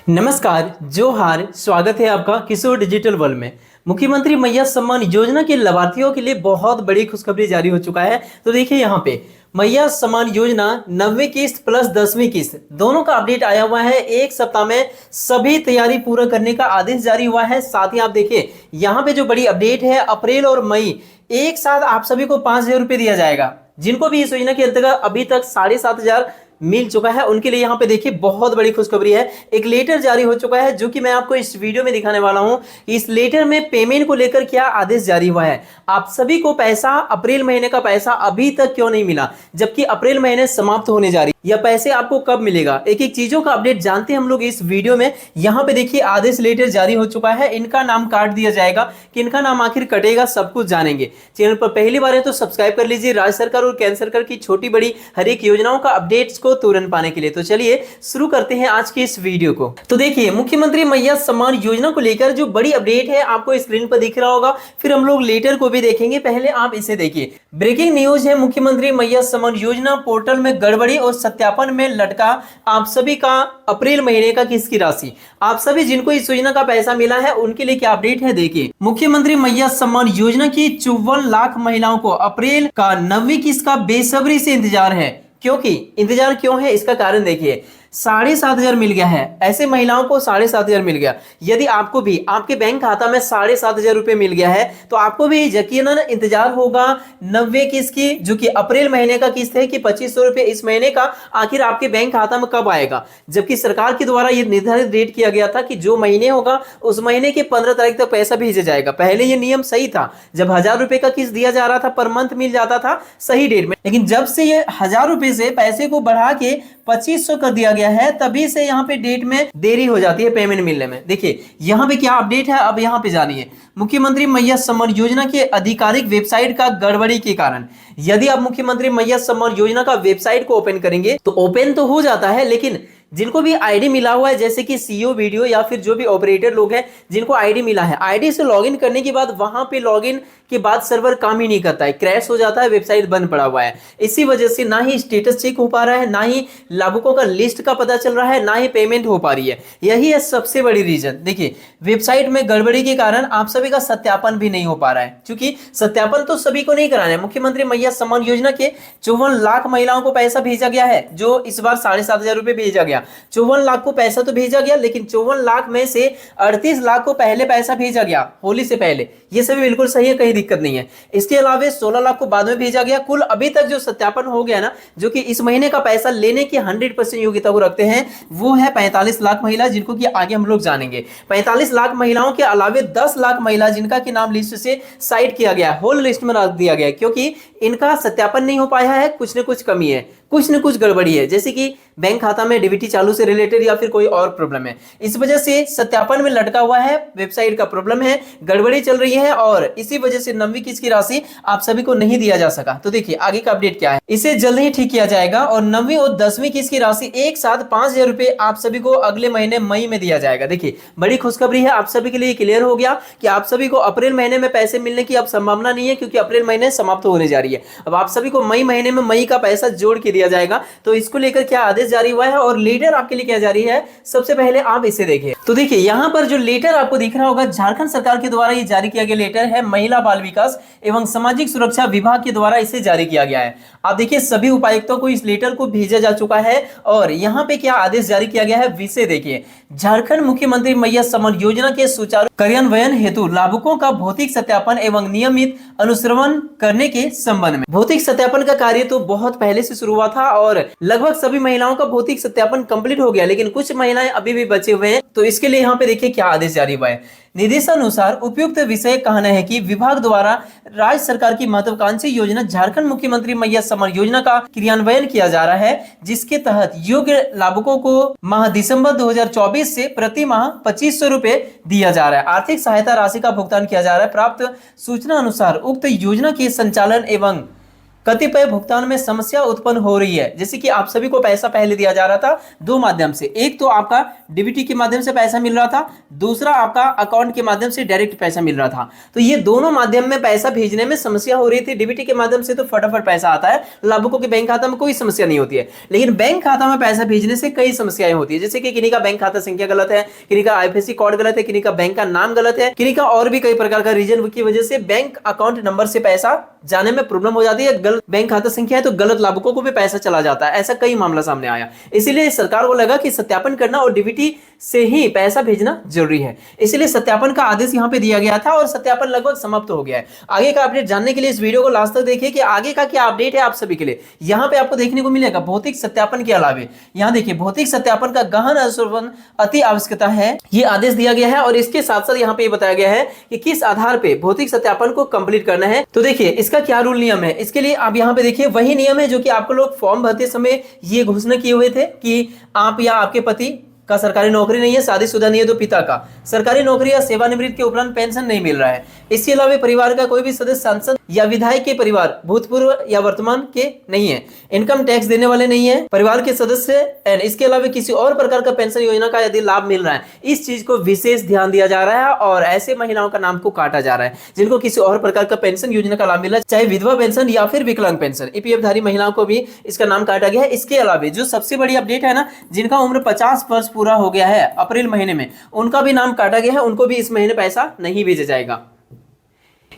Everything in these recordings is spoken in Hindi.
नमस्कार, जोहार। स्वागत है आपका किशोर डिजिटल वर्ल्ड में। मुख्यमंत्री मैया सम्मान योजना के लाभार्थियों के लिए बहुत बड़ी खुशखबरी जारी हो चुका है। तो देखिए यहाँ पे मैया सम्मान योजना 90वीं किस्त प्लस 10वीं किस्त दोनों का अपडेट आया हुआ है। एक सप्ताह में सभी तैयारी पूरा करने का आदेश जारी हुआ है। साथ ही आप देखिए यहाँ पे जो बड़ी अपडेट है, अप्रैल और मई एक साथ आप सभी को 5,000 रुपये दिया जाएगा। जिनको भी इस योजना के अंतर्गत अभी तक 7,500 मिल चुका है उनके लिए यहाँ पे देखिए बहुत बड़ी खुशखबरी है। एक लेटर जारी हो चुका है जो कि मैं आपको इस वीडियो में दिखाने वाला हूं। इस लेटर में पेमेंट को लेकर क्या आदेश जारी हुआ है। आप सभी को पैसा, अप्रैल महीने का पैसा अभी तक क्यों नहीं मिला, जबकि अप्रैल महीने समाप्त होने जा रही है। यह पैसे आपको कब मिलेगा, एक एक चीजों का अपडेट जानते हैं हम लोग इस वीडियो में। यहाँ पे देखिए आदेश लेटर जारी हो चुका है, इनका नाम काट दिया जाएगा, कि इनका नाम आखिर कटेगा सब कुछ जानेंगे। चैनल पर पहली बार है तो सब्सक्राइब कर लीजिए राज्य सरकार और केंद्र सरकार की छोटी बड़ी हर एक योजनाओं का अपडेट्स को तुरंत पाने के लिए। तो चलिए शुरू करते हैं आज के इस वीडियो को। तो देखिए मुख्यमंत्री मैया सम्मान योजना को लेकर जो बड़ी अपडेट है आपको स्क्रीन पर दिख रहा होगा, फिर हम लोग लेटर को भी देखेंगे। पहले आप इसे देखिए। ब्रेकिंग न्यूज है, मुख्यमंत्री मैया सम्मान योजना पोर्टल में गड़बड़ी और सत्यापन में लटका आप सभी का अप्रैल महीने का किस्त की राशि। आप सभी जिनको इस योजना का पैसा मिला है उनके लिए क्या अपडेट है देखिए। मुख्यमंत्री मैया सम्मान योजना की 54 लाख महिलाओं को अप्रैल का 9वीं किस्त का बेसब्री से इंतजार है। क्योंकि इंतजार क्यों है इसका कारण देखिए। 7,500 मिल गया है, ऐसे महिलाओं को 7,500 मिल गया। यदि आपको भी आपके बैंक खाता में 7,500 रुपए मिल गया है तो आपको भी यकीनन इंतजार होगा 90 किस्त की, जो कि अप्रैल महीने का किस्त है, कि 2,500 रुपए इस महीने का आखिर आपके बैंक खाता में कब आएगा। जबकि सरकार के द्वारा यह निर्धारित डेट किया गया था कि जो महीने होगा उस महीने के 15 तारीख तक पैसा भेजा जाएगा। पहले यह नियम सही था, जब 1,000 रुपए का किस्त दिया जा रहा था पर मंथ मिल जाता था सही डेट में। लेकिन जब से ये 1,000 रुपए से पैसे को बढ़ा के 2,500 कर दिया गया है, तभी से यहाँ पे डेट में देरी हो जाती है पेमेंट मिलने में। देखिए यहाँ पे क्या अपडेट है, अब यहाँ पे जानिए। मुख्यमंत्री मैया सम्मान योजना के आधिकारिक वेबसाइट का गड़बड़ी के कारण, यदि आप मुख्यमंत्री मैया सम्मान योजना का वेबसाइट को ओपन करेंगे तो ओपन तो हो जाता है, लेकिन जिनको भी आईडी मिला हुआ है, जैसे कि सीईओ वीडियो या फिर जो भी ऑपरेटर लोग हैं जिनको आईडी मिला है, आईडी से लॉगिन करने के बाद वहां पे लॉगिन के बाद सर्वर काम ही नहीं करता है, क्रैश हो जाता है, वेबसाइट बंद पड़ा हुआ है। इसी वजह से ना ही स्टेटस चेक हो पा रहा है, ना ही लाभुकों का लिस्ट का पता चल रहा है, ना ही पेमेंट हो पा रही है। यही है सबसे बड़ी रीजन। देखिए वेबसाइट में गड़बड़ी के कारण आप सभी का सत्यापन भी नहीं हो पा रहा है, क्योंकि सत्यापन तो सभी को नहीं कराना है। मुख्यमंत्री मैया सम्मान योजना के 54 लाख महिलाओं को पैसा भेजा गया है, जो इस बार 7,500 रुपए भेजा गया। 54 लाख को पैसा तो भेजा गया, लेकिन 54 लाख में से 38 लाख को पहले पैसा भेजा गया होली से पहले। ये सभी बिल्कुल सही है, कहीं दिक्कत नहीं है। इसके अलावा 16 लाख को बाद में भेजा गया। कुल अभी तक जो सत्यापन हो गया ना, जो कि इस महीने का पैसा लेने की 100% योग्यता को रखते हैं, वो है 45 लाख महिला, जिनको कि आगे हम लोग जानेंगे। 45 लाख महिलाओं के अलावा 10 लाख महिला जिनका कि नाम लिस्ट से साइड किया गया, होल लिस्ट में रख दिया गया, क्योंकि इनका सत्यापन नहीं हो पाया है। कुछ न कुछ कमी है, कुछ न कुछ गड़बड़ी है, जैसे कि बैंक खाता में डीबीटी चालू से रिलेटेड या फिर कोई और प्रॉब्लम है। इस वजह से सत्यापन में लटका हुआ है, वेबसाइट का प्रॉब्लम है, गड़बड़ी चल रही है, और इसी वजह से 9वीं किस्त की राशि आप सभी को नहीं दिया जा सका। तो देखिए आगे का अपडेट क्या है, इसे जल्द ही ठीक किया जाएगा और 9वीं और 10वीं किस्त की राशि एक साथ 5,000 रुपए आप सभी को अगले महीने मई में दिया जाएगा। देखिए बड़ी खुशखबरी है, आप सभी के लिए क्लियर हो गया कि आप सभी को अप्रैल महीने में पैसे मिलने की अब संभावना नहीं है, क्योंकि अप्रैल महीने समाप्त होने जा रही है। अब आप सभी को मई महीने में मई का पैसा जोड़ के दिया जाएगा। तो इसको लेकर क्या आदेश जारी हुआ है और लेटर आपके लिए क्या जारी है, सबसे पहले आप इसे देखिए। तो देखिए यहाँ पर जो लेटर आपको दिख रहा होगा, झारखंड सरकार के द्वारा ये जारी किया गया लेटर है। महिला बाल विकास एवं सामाजिक सुरक्षा विभाग के द्वारा इसे जारी किया गया है। आप देखिए सभी उपायुक्तों को इस लेटर को भेजा जा चुका है और यहाँ पे क्या आदेश जारी किया गया है विषय देखिए। झारखंड मुख्यमंत्री मैया सम्मान योजना के सुचारू कार्यान्वयन हेतु लाभुकों का भौतिक सत्यापन एवं नियमित अनुश्रवण करने के संबंध में। भौतिक सत्यापन का कार्य तो बहुत पहले से शुरू हुआ था और लगभग सभी महिलाओं का भौतिक सत्यापन कंप्लीट हो गया, लेकिन कुछ महिलाएं अभी भी बचे हुए हैं। तो इसके लिए यहाँ पे देखिए क्या आदेश जारी हुआ है। निर्देशानुसार उपयुक्त विषय कहना है कि विभाग द्वारा राज्य सरकार की महत्वाकांक्षी योजना झारखंड मुख्यमंत्री मैया सम्मान योजना का क्रियान्वयन किया जा रहा है, जिसके तहत योग्य लाभुकों को माह दिसंबर 2024 से प्रति माह 2,500 रुपए दिया जा रहा है। आर्थिक सहायता राशि का भुगतान किया जा रहा है। प्राप्त सूचना अनुसार उक्त योजना के संचालन एवं कतिपय भुगतान में समस्या उत्पन्न हो रही है। जैसे कि आप सभी को पैसा पहले दिया जा रहा था दो माध्यम से, एक तो आपका डीबीटी के माध्यम से पैसा मिल रहा था, दूसरा आपका अकाउंट के माध्यम से डायरेक्ट पैसा मिल रहा था। तो ये दोनों माध्यम में पैसा भेजने में समस्या हो रही थी। डीबीटी के माध्यम से तो फटाफट पैसा आता है, लाभुकों के बैंक खाता में कोई समस्या नहीं होती है, लेकिन बैंक खाता में पैसा भेजने से कई समस्याएं होती है। जैसे कि किन्हीं का बैंक खाता संख्या गलत है, किन्हीं का आईएफएससी कोड गलत है, किन्हीं का बैंक का नाम गलत है, किन्हीं का और भी कई प्रकार का रीजन की वजह से बैंक अकाउंट नंबर से पैसा जाने में प्रॉब्लम हो जाती है। गलत बैंक खाता संख्या है तो गलत लाभुकों को भी पैसा चला जाता है। ऐसा कई मामला सामने आया, इसीलिए सरकार को लगा कि सत्यापन करना और डीबीटी से ही पैसा भेजना जरूरी है, इसलिए सत्यापन का आदेश यहां पे दिया गया था और सत्यापन लगभग समाप्त हो गया है। आगे का अपडेट जानने के लिए इस वीडियो को लास्ट तक देखिए कि आगे का क्या अपडेट है आप सभी के लिए। यहां पे आपको देखने को मिलेगा भौतिक सत्यापन के अलावे यहां देखिए भौतिक सत्यापन का गहन अनुसंधान अति आवश्यकता है, ये आदेश दिया गया है। और इसके साथ साथ यहां पे बताया गया है कि किस आधार पे भौतिक सत्यापन को कंप्लीट करना है। तो देखिए इसका क्या रूल नियम है, इसके लिए आप यहां पे देखिए वही नियम है जो कि आपको लोग फॉर्म भरते समय ये घोषणा किए हुए थे कि आप या आपके पति का सरकारी नौकरी नहीं है, शादीशुदा नहीं है तो पिता का सरकारी नौकरी या सेवानिवृत्ति के उपरांत पेंशन नहीं मिल रहा है। इसके अलावा परिवार का कोई भी सदस्य सांसद या विधायक के परिवार भूतपूर्व या वर्तमान के नहीं है, इनकम टैक्स देने वाले नहीं है परिवार के सदस्य एंड इसके अलावा किसी और प्रकार का पेंशन योजना का यदि लाभ मिल रहा है, इस चीज को विशेष ध्यान दिया जा रहा है और ऐसे महिलाओं का नाम को काटा जा रहा है जिनको किसी और प्रकार का पेंशन योजना का लाभ मिल रहा है, चाहे विधवा पेंशन या फिर विकलांग पेंशन। ईपीएफ धारी महिलाओं को भी इसका नाम काटा गया है। इसके अलावा जो सबसे बड़ी अपडेट है ना, जिनका उम्र 50 वर्ष पूरा हो गया है अप्रैल महीने में, उनका भी नाम काटा गया है, उनको भी इस महीने पैसा नहीं भेजा जाएगा।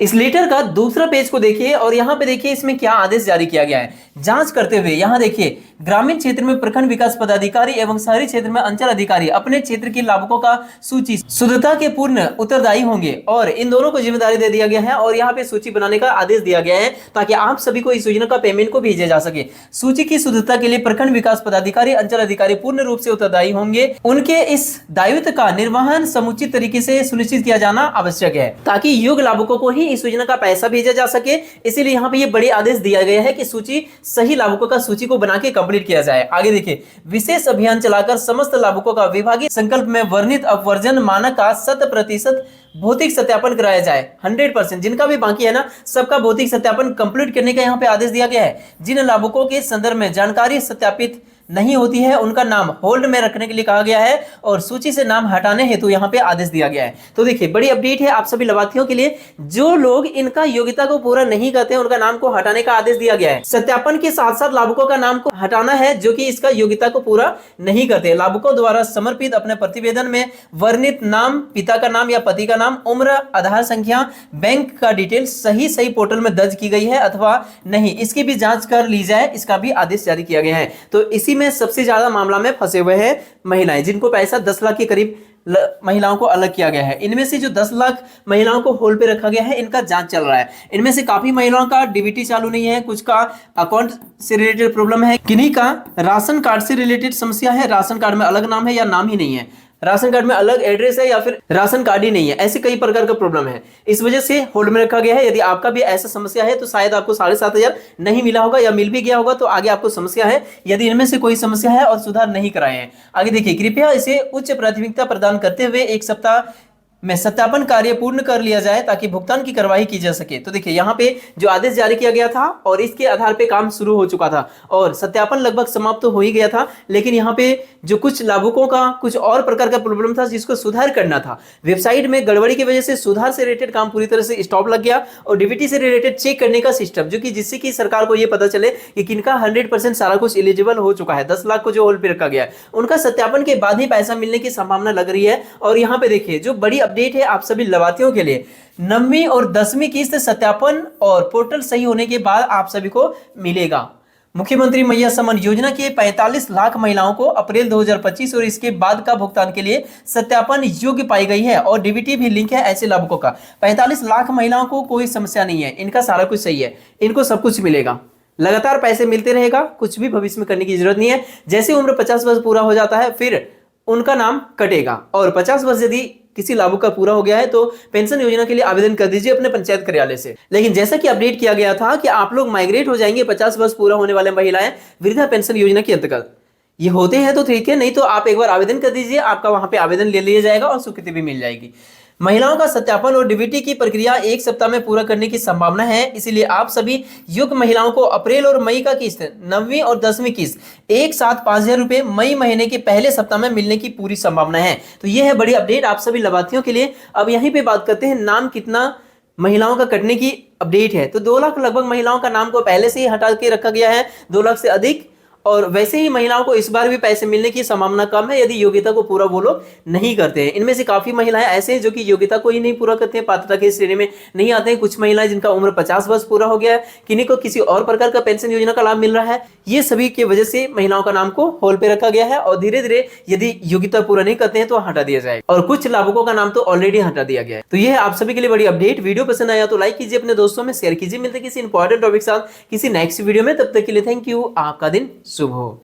इस लेटर का दूसरा पेज को देखिए और यहां पे देखिए इसमें क्या आदेश जारी किया गया है। जांच करते हुए यहां देखिए ग्रामीण क्षेत्र में प्रखंड विकास पदाधिकारी एवं शहरी क्षेत्र में अंचल अधिकारी अपने क्षेत्र के लाभुकों का सूची शुद्धता के पूर्ण उत्तरदायी होंगे और इन दोनों को जिम्मेदारी दे दिया गया है और यहाँ पे सूची बनाने का आदेश दिया गया है ताकि आप सभी को इस योजना का पेमेंट को भेजा जा सके। सूची की शुद्धता के लिए प्रखंड विकास पदाधिकारी अंचल अधिकारी पूर्ण रूप से उत्तरदायी होंगे। उनके इस दायित्व का निर्वहन समुचित तरीके से सुनिश्चित किया जाना आवश्यक है ताकि योग्य लाभुकों को ही इस योजना का पैसा भेजा जा सके। इसीलिए यहाँ पे ये बड़ी आदेश दिया गया है कि सूची सही लाभुकों का सूची को बना के कंप्लीट किया जाए। आगे देखिए विशेष अभियान चलाकर समस्त लाभुकों का विभागीय संकल्प में वर्णित अपवर्जन मानक का 100% भौतिक सत्यापन कराया जाए। 100% जिनका भी बाकी है ना, सबका भौतिक सत्यापन कंप्लीट करने का यहाँ पे आदेश दिया गया है। जिन लाभुकों के संदर्भ में जानकारी सत्यापित नहीं होती है उनका नाम होल्ड में रखने के लिए कहा गया है और सूची से नाम हटाने हेतु यहाँ पे आदेश दिया गया है। तो देखिए बड़ी अपडेट है आप सभी लाभार्थियों के लिए, जो लोग इनका योग्यता को पूरा नहीं करते हैं उनका नाम को हटाने का आदेश दिया गया है। सत्यापन के साथ साथ लाभुकों का नाम को हटाना है जो कि इसका योग्यता को पूरा नहीं करते। लाभुकों द्वारा समर्पित अपने प्रतिवेदन में वर्णित नाम, पिता का नाम या पति का नाम, उम्र, आधार संख्या, बैंक का डिटेल सही पोर्टल में दर्ज की गई है अथवा नहीं, इसकी भी जांच कर ली जाए, इसका भी आदेश जारी किया गया है। तो इसी में सबसे ज्यादा मामला में फंसे हुए हैं महिलाएं, जिनको पैसा 10 लाख के करीब महिलाओं को अलग किया गया है। इनमें से जो 10 लाख महिलाओं को होल्ड पे रखा गया है इनका जांच चल रहा है। इनमें से काफी महिलाओं का डीबीटी चालू नहीं है, कुछ का अकाउंट से रिलेटेड प्रॉब्लम है, किन्हीं का राशन कार्ड से रिलेटेड समस्या है, राशन कार्ड में अलग नाम है या नाम ही नहीं है, राशन कार्ड में अलग एड्रेस है या फिर राशन कार्ड ही नहीं है, ऐसे कई प्रकार का प्रॉब्लम है, इस वजह से होल्ड में रखा गया है। यदि आपका भी ऐसा समस्या है तो शायद आपको 7,500 नहीं मिला होगा या मिल भी गया होगा तो आगे आपको समस्या है। यदि इनमें से कोई समस्या है और सुधार नहीं कराए हैं, आगे देखिए कृपया इसे उच्च प्राथमिकता प्रदान करते हुए 1 सप्ताह में सत्यापन कार्य पूर्ण कर लिया जाए ताकि भुगतान की कार्यवाही की जा सके। तो देखिए यहाँ पे जो आदेश जारी किया गया था और इसके आधार पे काम शुरू हो चुका था और सत्यापन लगभग समाप्त तो हो ही गया था, लेकिन यहाँ पे जो कुछ लाभुकों का कुछ और प्रकार का प्रॉब्लम था जिसको सुधार करना था, वेबसाइट में गड़बड़ी की वजह से सुधार से रिलेटेड काम पूरी तरह से स्टॉप लग गया और डीबीटी से रिलेटेड चेक करने का सिस्टम जो कि जिससे कि सरकार को यह पता चले कि किनका 100% सारा कुछ एलिजिबल हो चुका है। 10 लाख को जो होल्ड पे रखा गया है उनका सत्यापन के बाद ही पैसा मिलने की संभावना लग रही है। और यहाँ पे देखिए जो बड़ी अपडेट है आप सभी लाभार्थियों के लिए, 9वीं और 10वीं किस्त सत्यापन और पोर्टल सही होने के बाद आप सभी को मिलेगा। मुख्यमंत्री मैया सम्मान योजना के 45 लाख महिलाओं को अप्रैल 2025 और इसके बाद का भुगतान के लिए सत्यापन योग्य पाई गई है और डीबीटी भी लिंक है ऐसे लाभुकों का। 45 लाख महिलाओं को कोई समस्या नहीं है, इनका सारा कुछ सही है, इनको सब कुछ मिलेगा, लगातार पैसे मिलते रहेगा, कुछ भी भविष्य में करने की जरूरत नहीं है। जैसे उम्र 50 वर्ष पूरा हो जाता है फिर उनका नाम कटेगा और 50 वर्ष यदि किसी लाभुक का पूरा हो गया है तो पेंशन योजना के लिए आवेदन कर दीजिए अपने पंचायत कार्यालय से। लेकिन जैसा कि अपडेट किया गया था कि आप लोग माइग्रेट हो जाएंगे 50 वर्ष पूरा होने वाले महिलाएं वृद्धा पेंशन योजना के अंतर्गत, ये होते हैं तो ठीक है, नहीं तो आप एक बार आवेदन कर दीजिए, आपका वहां पे आवेदन ले लिया जाएगा और स्वीकृति भी मिल जाएगी। महिलाओं का सत्यापन और डीबीटी की प्रक्रिया 1 सप्ताह में पूरा करने की संभावना है। इसलिए आप सभी योग्य महिलाओं को अप्रैल और मई का किस्त 9वीं और 10वीं किस्त एक साथ 5,000 रुपए मई महीने के पहले सप्ताह में मिलने की पूरी संभावना है। तो यह है बड़ी अपडेट आप सभी लाभार्थियों के लिए। अब यहीं पे बात करते हैं नाम कितना महिलाओं का कटने की अपडेट है। तो 2 लाख लगभग महिलाओं का नाम को पहले से ही हटा के रखा गया है, 2 लाख से अधिक। और वैसे ही महिलाओं को इस बार भी पैसे मिलने की संभावना कम है यदि योग्यता को पूरा वो लोग नहीं करते हैं। इनमें से काफी महिलाएं ऐसे हैं जो कि योग्यता को ही नहीं पूरा करते हैं, पात्रता की श्रेणी में नहीं आते हैं। कुछ महिलाएं जिनका उम्र 50 वर्ष पूरा हो गया है, किन्हीं को किसी और प्रकार का पेंशन योजना का लाभ मिल रहा है। ये सभी की वजह से महिलाओं का नाम को होल्ड पे रखा गया है और धीरे धीरे यदि योग्यता पूरा नहीं करते हैं तो हटा दिया जाएगा। और कुछ लाभुकों का नाम तो ऑलरेडी हटा दिया गया है। तो यह है आप सभी के लिए बड़ी अपडेट। वीडियो पसंद आया तो लाइक कीजिए, अपने दोस्तों में शेयर कीजिए। मिलते किसी इंपॉर्टेंट टॉपिक के साथ किसी नेक्स्ट वीडियो में, तब तक के लिए थैंक यू। आपका दिन शुभ हो।